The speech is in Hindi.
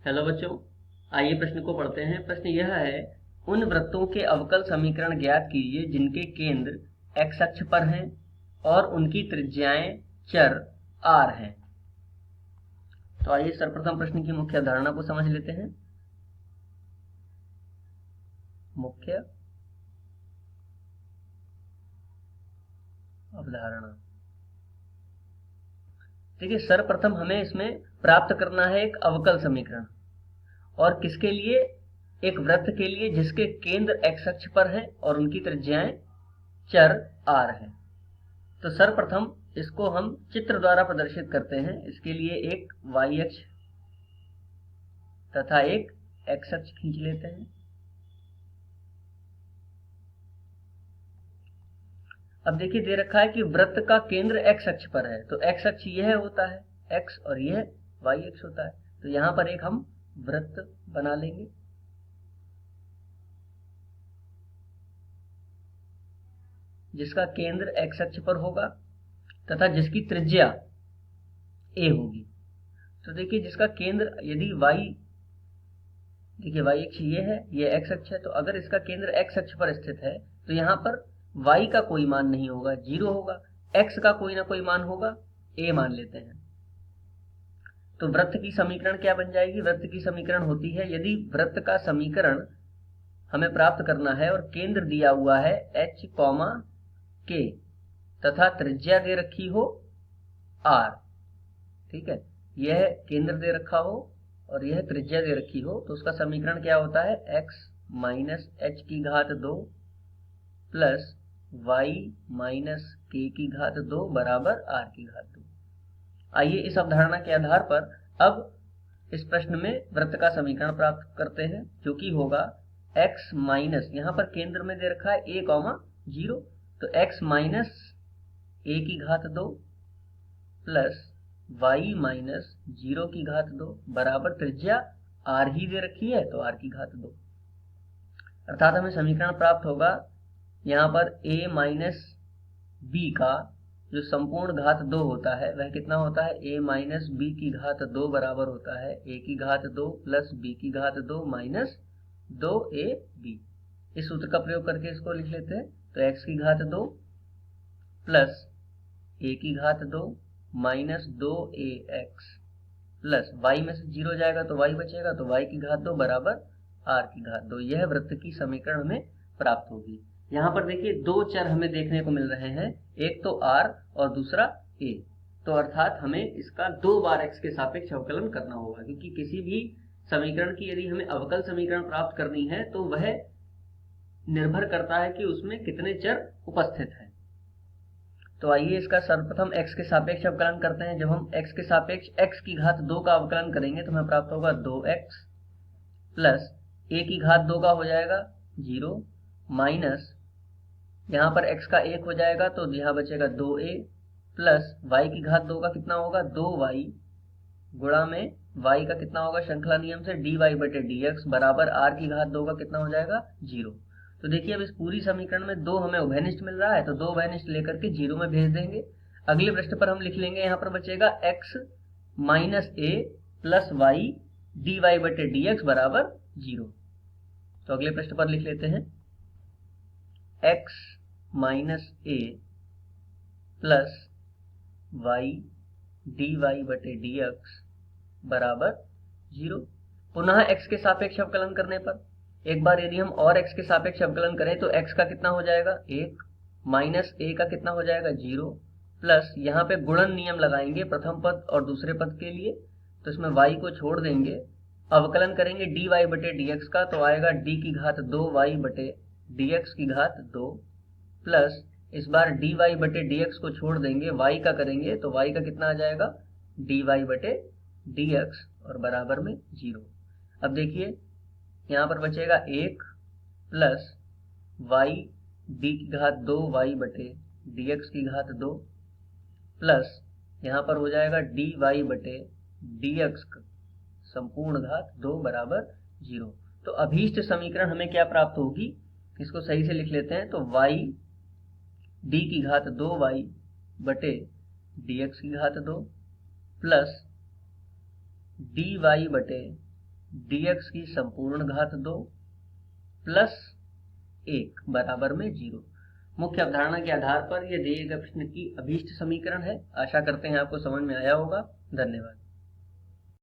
हेलो बच्चों, आइए प्रश्न को पढ़ते हैं। प्रश्न यह है, उन वृत्तों के अवकल समीकरण ज्ञात कीजिए जिनके केंद्र x अक्ष पर हैं और उनकी त्रिज्याएं चर r हैं। तो आइए सर्वप्रथम प्रश्न की मुख्य अवधारणा को समझ लेते हैं। मुख्य अवधारणा, देखिए सर्वप्रथम हमें इसमें प्राप्त करना है एक अवकल समीकरण, और किसके लिए? एक वृत्त के लिए जिसके केंद्र x अक्ष पर है और उनकी त्रिज्याएं चर r है। तो सर्वप्रथम इसको हम चित्र द्वारा प्रदर्शित करते हैं। इसके लिए एक y अक्ष तथा एक x अक्ष खींच लेते हैं। अब देखिए दे रखा है कि वृत्त का केंद्र x अक्ष पर है, तो x अक्ष यह होता है x और यह y अक्ष होता है। तो यहां पर एक हम वृत्त बना लेंगे। जिसका केंद्र x अक्ष पर होगा तथा जिसकी त्रिज्या a होगी। तो देखिए जिसका केंद्र यदि y, देखिए y अक्ष ये है, ये x अक्ष है, तो अगर इसका केंद्र x अक्ष पर स्थित है तो यहाँ पर y का कोई मान नहीं होगा, 0 होगा। x का कोई ना कोई मान होगा, a मान लेते हैं। तो वृत्त की समीकरण क्या बन जाएगी? वृत्त की समीकरण होती है, यदि वृत्त का समीकरण हमें प्राप्त करना है और केंद्र दिया हुआ है h, k तथा त्रिज्या दे रखी हो r, ठीक है, यह केंद्र दे रखा हो और यह त्रिज्या दे रखी हो, तो उसका समीकरण क्या होता है? x माइनस h की घात 2 प्लस y माइनस k की घात 2 बराबर r की घात 2। आइए इस अवधारणा के आधार पर अब इस प्रश्न में वृत्त का समीकरण प्राप्त करते हैं, जो कि होगा x माइनस, यहाँ पर केंद्र में दे रखा है a, 0, तो x माइनस a की घात 2 प्लस y माइनस 0 की घात 2 बराबर त्रिज्या r ही दे रखी है तो r की घात 2। अर्थात हमें समीकरण प्राप्त होगा यहाँ पर a माइनस b का जो संपूर्ण घात 2 होता है वह कितना होता है? a माइनस b की घात 2 बराबर होता है a की घात 2 प्लस b की घात 2 माइनस 2ab। इस सूत्र का प्रयोग करके इसको लिख लेते हैं। तो x की घात 2 प्लस a की घात 2 माइनस 2ax प्लस y में से 0 जाएगा तो y बचेगा, तो y की घात 2 बराबर r की घात 2। यह वृत्त की समीकरण हमें प्राप्त होगी। यहाँ पर देखिए दो चर हमें देखने को मिल रहे हैं, एक तो r और दूसरा a। तो अर्थात हमें इसका 2 बार x के सापेक्ष अवकलन करना होगा, क्योंकि किसी भी समीकरण की यदि हमें अवकल समीकरण प्राप्त करनी है तो वह निर्भर करता है कि उसमें कितने चर उपस्थित हैं। तो आइए इसका सर्वप्रथम x के सापेक्ष अवकलन करते हैं। जब हम x के सापेक्ष x की घात 2 का अवकलन करेंगे तो हमें प्राप्त होगा 2x प्लस a की घात 2 का हो जाएगा 0 माइनस यहाँ पर x का 1 हो जाएगा तो यहाँ बचेगा 2a प्लस y की घात 2 का कितना होगा? 2y गुणा में y का कितना होगा? श्रृंखला नियम से dy बटे dx बराबर r की घात 2 का कितना हो जाएगा? 0। तो देखिए अब इस पूरी समीकरण में 2 हमें उभयनिष्ठ मिल रहा है, तो 2 उभयनिष्ठ लेकर के 0 में भेज देंगे। अगले पृष्ठ पर हम लिख लेंगे, यहाँ पर बचेगा x minus a plus y dy बटे dx बराबर 0। तो अगले पृष्ठ पर लिख लेते हैं x minus a plus y dy बटे dx बराबर 0। पुनः x के सापेक्ष अवकलन करने पर एक बार यदि हम और x के सापेक्ष अवकलन करें तो x का कितना हो जाएगा? 1 माइनस a का कितना हो जाएगा? 0 प्लस यहाँ पे गुणन नियम लगाएंगे प्रथम पद और दूसरे पद के लिए, तो इसमें y को छोड़ देंगे, अवकलन करेंगे dy बटे dx का, तो आएगा d की घात 2y बटे dx की घात 2 प्लस इस बार dy बटे dx को छोड़ देंगे, y का करेंगे तो y का कितना आ जाएगा? dy बटे dx और बराबर में 0। अब देखिए यहाँ पर बचेगा 1 प्लस y d की घात 2y बटे dx की घात 2 प्लस यहाँ पर हो जाएगा dy बटे dx संपूर्ण घात 2 बराबर 0। तो अभीष्ट समीकरण हमें क्या प्राप्त होगी? इसको सही से लिख लेते हैं। तो y d की घात 2y बटे dx की घात 2 प्लस dy बटे dx की संपूर्ण घात 2 प्लस 1 बराबर में 0। मुख्य अवधारणा के आधार पर यह दिए गए प्रश्न की अभीष्ट समीकरण है। आशा करते हैं आपको समझ में आया होगा। धन्यवाद।